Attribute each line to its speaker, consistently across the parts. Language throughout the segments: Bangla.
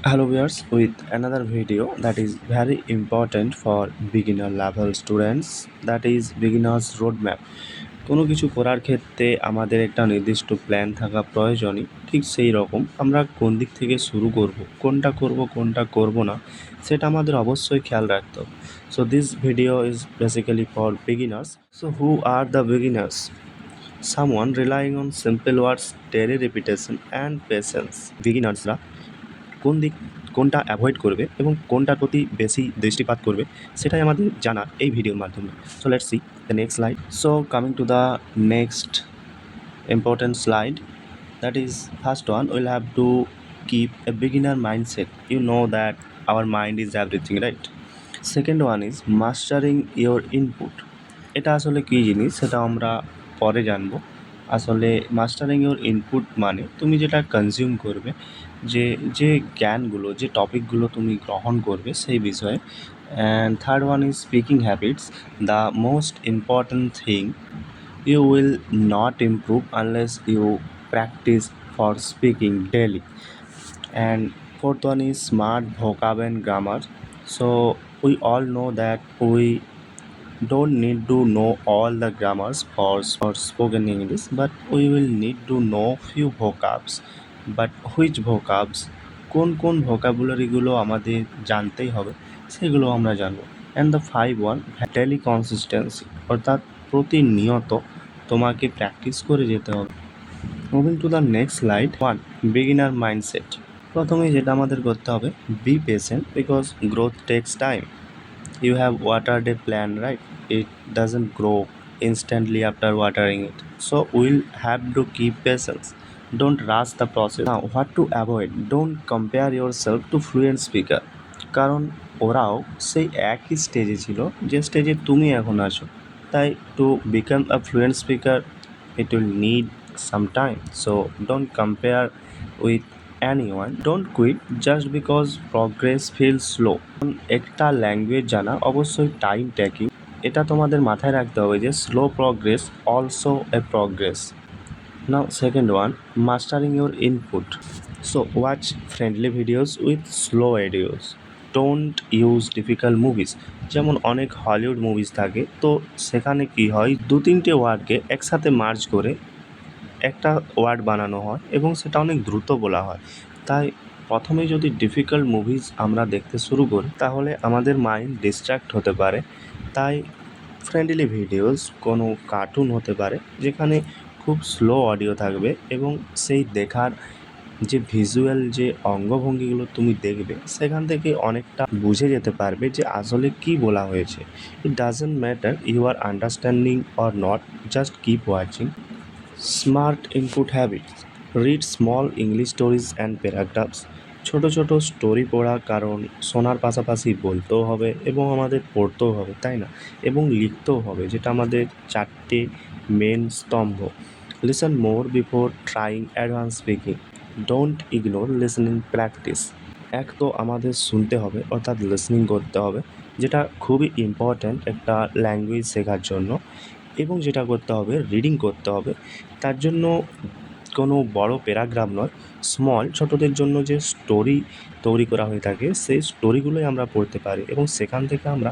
Speaker 1: Hello viewers, with another video that is very important for beginner level students, that is beginners roadmap. কোনো কিছু করার ক্ষেত্রে আমাদের একটা নির্দিষ্ট প্ল্যান থাকা প্রয়োজনই। ঠিক সেই রকম আমরা কোন দিক থেকে শুরু করব, কোনটা করব না, সেটা আমাদের অবশ্যই খেয়াল রাখতে হবে। So this video is basically for beginners. So who are the beginners? Someone relying on simple words, daily repetition and patience. বিগিনার্সরা কোনটা অ্যাভয়েড করবে এবং কোনটার প্রতি বেশি দৃষ্টিপাত করবে সেটাই আমাদের জানা এই ভিডিওর মাধ্যমে। So let's see the next slide. So coming to the next important slide, that is first one, we'll have to keep a beginner mindset. You know that our mind is everything, right? Second one is mastering your input. এটা আসলে কী জিনিস সেটা আমরা পরে জানবো। আসলে মাস্টারিং ইওর ইনপুট মানে তুমি যেটা কনজিউম করবে, যে যে জ্ঞানগুলো, যে টপিকগুলো তুমি গ্রহণ করবে সেই বিষয়ে। And third one is speaking habits, the most important thing. You will not improve unless you practice for speaking daily. And fourth one is smart vocab and grammar. So we all know that we don't need to know all the grammars for spoken English, but we will need to know few vocabs. But which vocabs, কোন ভোকাবুলারিগুলো আমাদের জানতেই হবে সেগুলো আমরা জানবো। And the five one, daily consistency, অর্থাৎ প্রতিনিয়ত তোমাকে প্র্যাকটিস করে যেতে হবে। Moving to the next slide, one, beginner mindset. প্রথমেই যেটা আমাদের করতে হবে, be patient because growth takes time. You have watered a plant, right? It doesn't grow instantly after watering it. So we'll have to keep patience. Don't rush the process. Now, what to avoid? Don't compare yourself to fluent speaker. কারণ ওরাও সেই একই স্টেজে ছিল যে স্টেজে তুমি এখন আছো। তাই to become a fluent speaker it will need some time. So don't compare with anyone. Don't quit just because progress feels slow. একটা ল্যাঙ্গুয়েজ জানা অবশ্যই টাইম টেকিং, এটা তোমাদের মাথায় রাখতে হবে যে slow progress also a progress. Now second one, mastering your input. So watch friendly videos with slow audios. Don't use difficult movies. যেমন অনেক হলিউড মুভিস থাকে, তো সেখানে কি হয়, দু তিনটে ওয়ার্ডকে একসাথে মার্জ করে একটা ওয়ার্ড বানানো হয় এবং সেটা অনেক দ্রুত বলা হয়। তাই প্রথমেই যদি ডিফিকাল্ট মুভিজ আমরা দেখতে শুরু করি তাহলে আমাদের মাইন্ড ডিস্ট্র্যাক্ট হতে পারে। তাই ফ্রেন্ডলি ভিডিওস, কোনো কার্টুন হতে পারে যেখানে খুব স্লো অডিও থাকবে এবং সেই দেখার যে ভিজুয়াল যে অঙ্গভঙ্গিগুলো তুমি দেখবে সেখান থেকে অনেকটা বুঝে যেতে পারবে যে আসলে কী বলা হয়েছে। It doesn't matter you are understanding or not, just keep watching. Smart input habits, read small English stories and paragraphs. ছোটো ছোটো স্টোরি পড়া, কারণ শোনার পাশাপাশি বলতেও হবে এবং আমাদের পড়তেও হবে, তাই না? এবং লিখতেও হবে, যেটা আমাদের চারটে মেন স্তম্ভ। Listen more before trying advance speaking. Don't ignore listening practice. এক তো আমাদের শুনতে হবে, অর্থাৎ লিসনিং করতে হবে, যেটা খুবই ইম্পর্ট্যান্ট একটা ল্যাঙ্গুয়েজ শেখার জন্য। এবং যেটা করতে হবে, রিডিং করতে হবে। তার জন্য কোনো বড় প্যারাগ্রাফ নয়, স্মল ছোটোদের জন্য যে স্টোরি তৈরি করা হয়ে থাকে সেই স্টোরিগুলোই আমরা পড়তে পারি এবং সেখান থেকে আমরা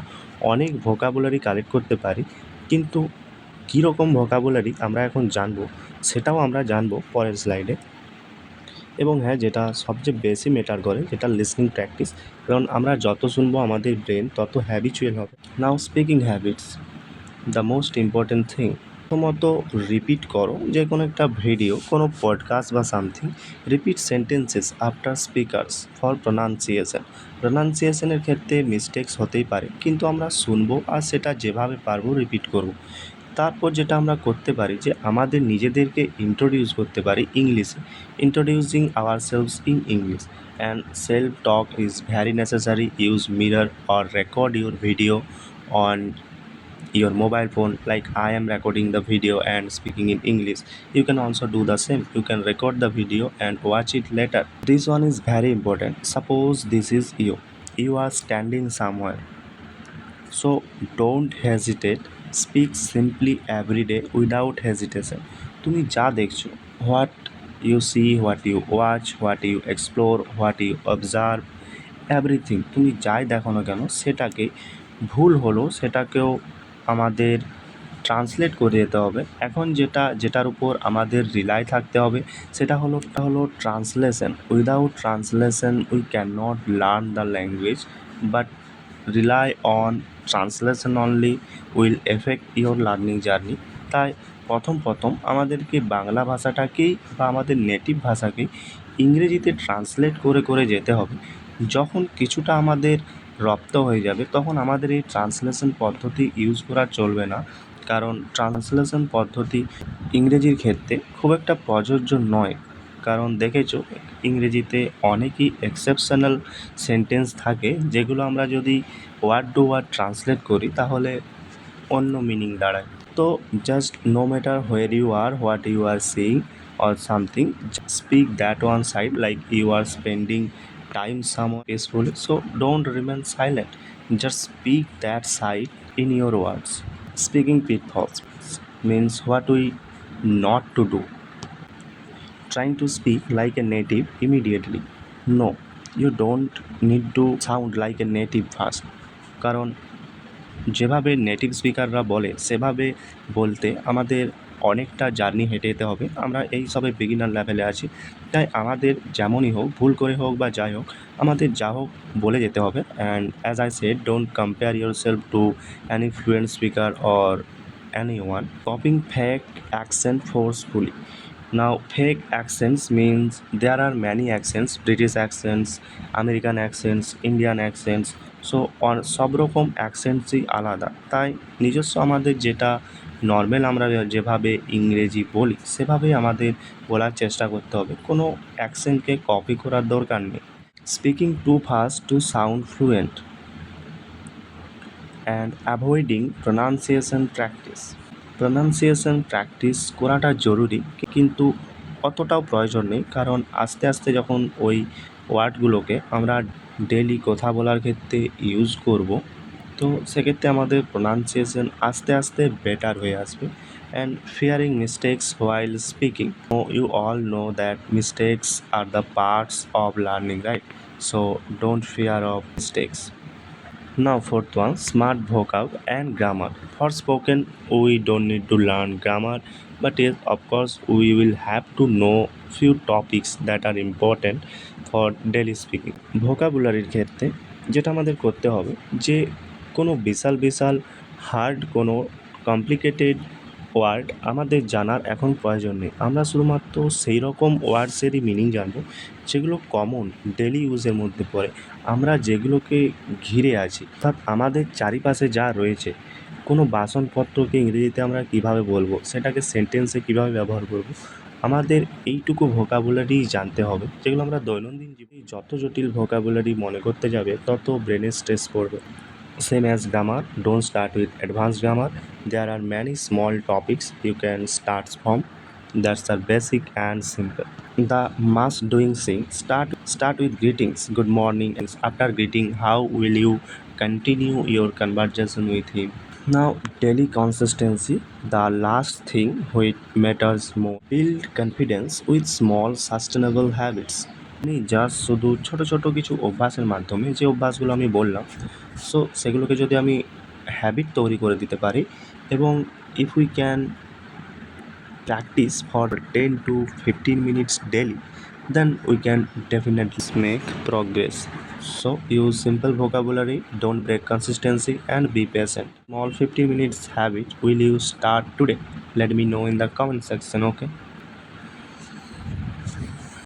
Speaker 1: অনেক ভোকাবুলারি কালেক্ট করতে পারি। কিন্তু কীরকম ভোকাবুলারি আমরা এখন জানবো, সেটাও আমরা জানবো পরের স্লাইডে। এবং হ্যাঁ, যেটা সবচেয়ে বেশি ম্যাটার করে, যেটা লিসনিং প্র্যাকটিস, কারণ আমরা যত শুনবো আমাদের ব্রেন তত হ্যাবিচুয়াল হবে। Now speaking habits, the most important thing. প্রথমত রিপিট করো, যে কোনো একটা ভিডিও, কোনো পডকাস্ট বা something, repeat sentences after speakers for প্রোনাউন্সিয়েশনের ক্ষেত্রে মিস্টেক্স হতেই পারে, কিন্তু আমরা শুনবো আর সেটা যেভাবে পারবো রিপিট করব। তারপর যেটা আমরা করতে পারি যে আমাদের নিজেদেরকে ইন্ট্রোডিউস করতে পারি ইংলিশে, introducing ourselves in English. And self talk is very necessary. Use mirror or record your video on your mobile phone, like I am recording the video and speaking in English. You can also do the same. You can record the video and watch it later. This one is very important. Suppose this is you are standing somewhere, so don't hesitate. Speak simply every day without hesitation. তুমি যা দেখছো, what You see what you watch, what you explore, what you observe, everything. তুমি যাই দেখো না কেন সেটাকে ভুল হলেও সেটাকেও আমাদের ট্রান্সলেট করে যেতে হবে। এখন যেটার উপর আমাদের রিলাই থাকতে হবে সেটা হলো translation. Without translation we can not learn the language, but rely on translation only will effect your learning journey. তাই প্রথম আমাদেরকে বাংলা ভাষাটাকেই বা আমাদের নেটিভ ভাষাকেই ইংরেজিতে ট্রান্সলেট করে করে যেতে হবে। যখন কিছুটা আমাদের রপ্ত হয়ে যাবে তখন আমাদের এই ট্রান্সলেশন পদ্ধতি ইউজ করা চলবে না, কারণ ট্রান্সলেশন পদ্ধতি ইংরেজির ক্ষেত্রে খুব একটা প্রযোজ্য নয়। কারণ দেখেছো ইংরেজিতে অনেকই এক্সেপশনাল সেন্টেন্স থাকে যেগুলো আমরা যদি ওয়ার্ড টু ওয়ার্ড ট্রান্সলেট করি তাহলে অন্য মিনিং দাঁড়ায়। তো just no matter where you are, what you are seeing or something, just speak that one side like you are spending time somewhere peacefully. So don't remain silent, just speak that side in your words. Speaking pitfalls means what we not to do. Trying to speak like a native immediately. No, you don't need to sound like a native first. কারণ যেভাবে নেটিভ স্পিকাররা বলে সেভাবে বলতে আমাদের অনেকটা জার্নি হেঁটে যেতে হবে। আমরা এই সবে বিগিনার লেভেলে আছি, তাই আমাদের যেমনই হোক ভুল করে হোক বা যাই হোক আমাদের যা হোক বলে যেতে হবে। And as I said, don't compare yourself to any fluent speaker or anyone. Copying fake accent forcefully. Now, fake accents means there are many accents, British accents, American accents, Indian accents. So সব রকম অ্যাকসেন্টসই আলাদা, তাই নিজস্ব আমাদের যেটা নর্মাল আমরা যেভাবে ইংরেজি বলি সেভাবেই আমাদের বলার চেষ্টা করতে হবে, কোনো অ্যাকসেন্টকে কপি করার দরকার নেই। Speaking too fast to sound fluent and avoiding pronunciation practice. Pronunciation practice করাটা জরুরি, কিন্তু অতটাও প্রয়োজন নেই, কারণ আস্তে আস্তে যখন ওই ওয়ার্ডগুলোকে আমরা ডেলি কথা বলার ক্ষেত্রে ইউজ করব তো সেক্ষেত্রে আমাদের প্রোনাউন্সিয়েশন আস্তে আস্তে বেটার হয়ে আসবে। And fearing mistakes while speaking. You all know that mistakes are the parts of learning, right? So don't fear of mistakes. Now fourth one, smart vocab and grammar. For spoken, we don't need to learn grammar, but yes, of course, we will have to know few topics that are important for daily speaking. ভোকাবুলারির ক্ষেত্রে যেটা আমাদের করতে হবে যে কোনো বিশাল হার্ড কোনো কমপ্লিকেটেড ওয়ার্ড আমাদের জানার এখন প্রয়োজন নেই। আমরা শুধুমাত্র সেই রকম ওয়ার্ডসেরই মিনিং জানবো যেগুলো কমন ডেলি ইউজের মধ্যে পড়ে। আমরা যেগুলোকে ঘিরে আছি অর্থাৎ আমাদের চারিপাশে যা রয়েছে, কোনো বাসনপত্রকে ইংরেজিতে আমরা কীভাবে বলবো, সেটাকে সেন্টেন্সে কীভাবে ব্যবহার করব, আমাদের এইটুকু ভোকাবুলারি জানতে হবে, যেগুলো আমরা দৈনন্দিন জীবনে যত জটিল ভোকাবুলারি মনে করতে যাবে তত ব্রেনের স্ট্রেস পড়বে। Same as grammar, don't start with advanced grammar. There are many small topics you can start from. That's are basic and simple. The must doing thing, start with greetings, good morning, and after greeting how will you continue your conversation with him. Now daily consistency, the last thing which matters more. Build confidence with small sustainable habits. আপনি জাস্ট শুধু ছোট ছোট কিছু অভ্যাসের মাধ্যমে, যে অভ্যাসগুলো আমি বললাম, সো সেগুলোকে যদি আমি হ্যাবিট তৈরি করে দিতে পারি এবং if we can practise for 10 to 15 minutes daily, then we can definitely make progress. So use simple vocabulary, don't break consistency, and be patient. Small 15 minutes habit will you start today? Let me know in the comment section, okay?